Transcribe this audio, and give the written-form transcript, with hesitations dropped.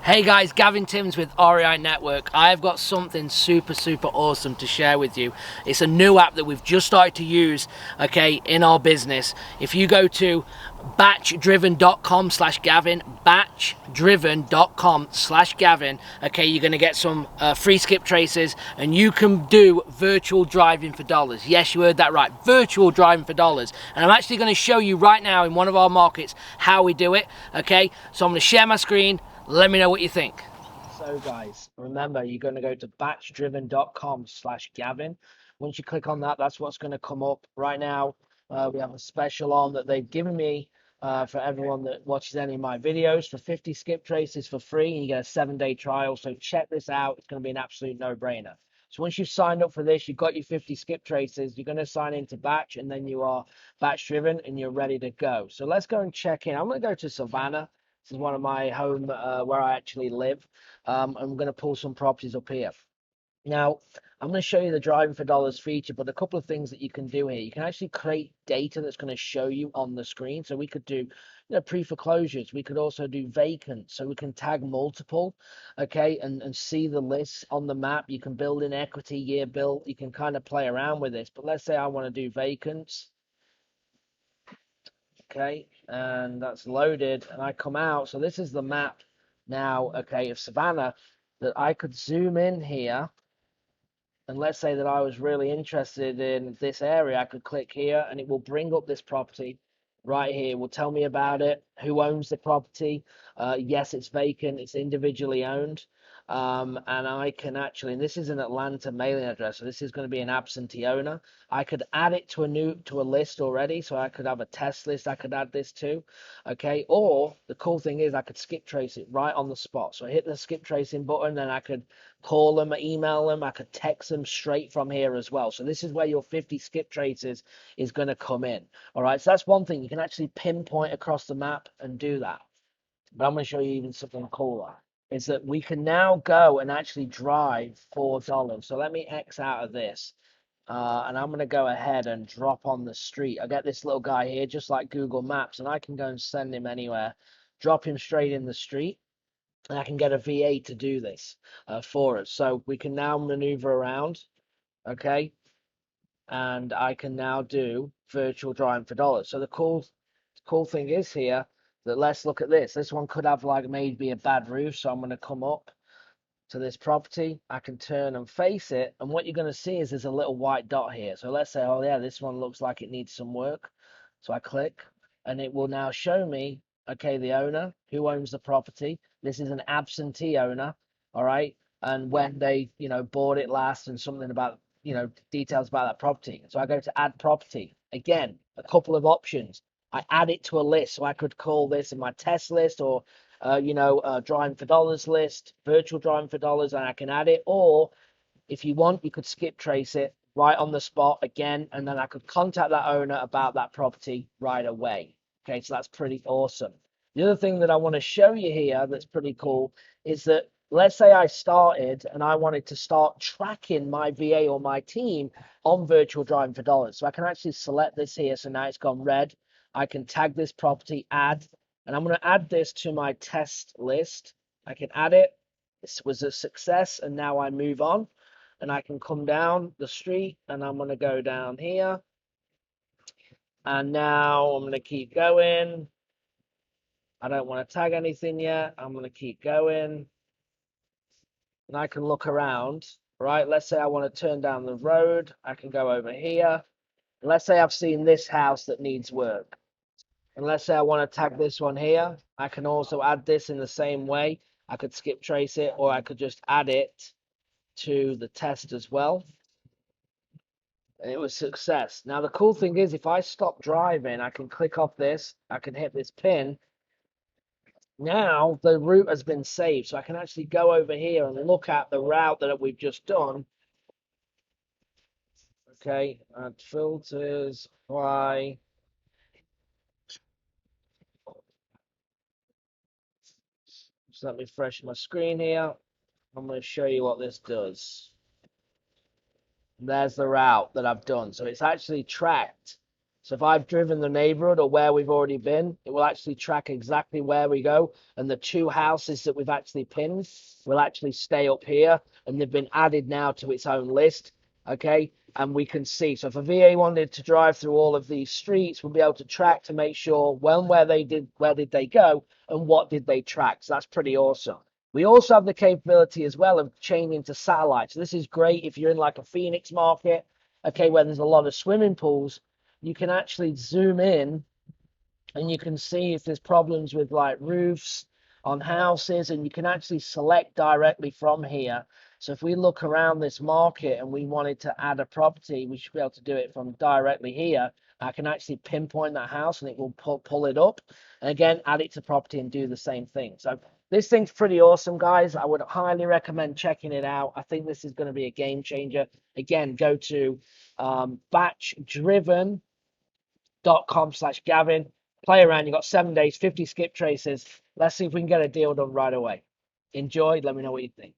Hey guys, Gavin Timms with REI Network. I have got something super awesome to share with you. It's a new app that we've just started to use, okay, in our business. If you go to batchdriven.com/Gavin, batchdriven.com/Gavin, okay, you're going to get some free skip traces and you can do virtual driving for dollars. Yes, you heard that right, virtual driving for dollars. And I'm actually going to show you right now in one of our markets how we do it, okay? So I'm going to share my screen. Let me know what you think. So guys, remember you're going to go to batchdriven.com/Gavin. Once you click on that, that's what's going to come up. Right now, we have a special on that they've given me for everyone that watches any of my videos for 50 skip traces for free, and you get a 7-day trial. So check this out. It's going to be an absolute no-brainer. So once you've signed up for this, you've got your 50 skip traces, you're going to sign into Batch, and then you are Batch Driven and you're ready to go. So let's go and check in. I'm going to go to Savannah. This is one of my home where I actually live. I'm going to pull some properties up here. Now, I'm going to show you the driving for dollars feature, but a couple of things that you can do here. You can actually create data that's going to show you on the screen. So we could do, pre-foreclosures. We could also do vacant. So we can tag multiple, okay, and see the lists on the map. You can build in equity, year built. You can kind of play around with this. But let's say I want to do vacants. Okay, and that's loaded, and I come out. So this is the map now, okay, of Savannah, that I could zoom in here. And let's say that I was really interested in this area. I could click here and it will bring up this property right here. It will tell me about it, who owns the property. Yes, it's vacant, it's individually owned. And I can actually, and this is an Atlanta mailing address, so this is going to be an absentee owner. I could add it to a list already, so I could have a test list I could add this to, okay. Or the cool thing is I could skip trace it right on the spot. So I hit the skip tracing button, and I could call them, email them, I could text them straight from here as well. So this is where your 50 skip traces is going to come in. All right, so that's one thing. You can actually pinpoint across the map and do that. But I'm going to show you even something cooler. Is that we can now go and actually drive $4. So let me X out of this. And I'm going to go ahead and drop on the street. I get this little guy here, just like Google Maps, and I can go and send him anywhere, drop him straight in the street, and I can get a VA to do this for us. So we can now maneuver around, okay? And I can now do virtual driving for dollars. So the cool thing is here that let's look at this. This one could have like maybe a bad roof, so I'm going to come up to this property. I can turn and face it, and what you're going to see is there's a little white dot here. So let's say, oh yeah, this one looks like it needs some work. So I click, and it will now show me, okay, the owner, who owns the property. This is an absentee owner, all right, and when they, bought it last, and something about, details about that property. So I go to add property. Again, a couple of options. I add it to a list, so I could call this in my test list, or driving for dollars list, virtual driving for dollars, and I can add it. Or if you want, you could skip trace it right on the spot again, and then I could contact that owner about that property right away. Okay, so that's pretty awesome. The other thing that I want to show you here that's pretty cool is that let's say I started and I wanted to start tracking my VA or my team on virtual driving for dollars. So I can actually select this here. So now it's gone red. I can tag this property, add, and I'm going to add this to my test list. I can add it. This was a success, and now I move on. And I can come down the street, and I'm going to go down here. And now I'm going to keep going. I don't want to tag anything yet. I'm going to keep going. And I can look around, right? Let's say I want to turn down the road. I can go over here. And let's say I've seen this house that needs work. And let's say I want to tag this one here. I can also add this in the same way. I could skip trace it, or I could just add it to the test as well. And it was success. Now the cool thing is, if I stop driving, I can click off this, I can hit this pin. Now the route has been saved, so I can actually go over here and look at the route that we've just done. Okay, add filters, apply. So let me refresh my screen here. I'm going to show you what this does. There's the route that I've done. So it's actually tracked. So if I've driven the neighborhood or where we've already been, it will actually track exactly where we go. And the 2 houses that we've actually pinned will actually stay up here. And they've been added now to its own list. Okay. And we can see. So if a VA wanted to drive through all of these streets, we'll be able to track to make sure where did they go and what did they track. So that's pretty awesome. We also have the capability as well of changing to satellite. So this is great if you're in like a Phoenix market, okay, where there's a lot of swimming pools. You can actually zoom in and you can see if there's problems with like roofs on houses, and you can actually select directly from here. So if we look around this market and we wanted to add a property, we should be able to do it from directly here. I can actually pinpoint that house and it will pull it up, and again add it to property and do the same thing. So this thing's pretty awesome, guys. I would highly recommend checking it out. I think this is going to be a game changer. Again, go to batchdriven.com/Gavin. Play around. You've got 7 days, 50 skip traces. Let's see if we can get a deal done right away. Enjoy. Let me know what you think.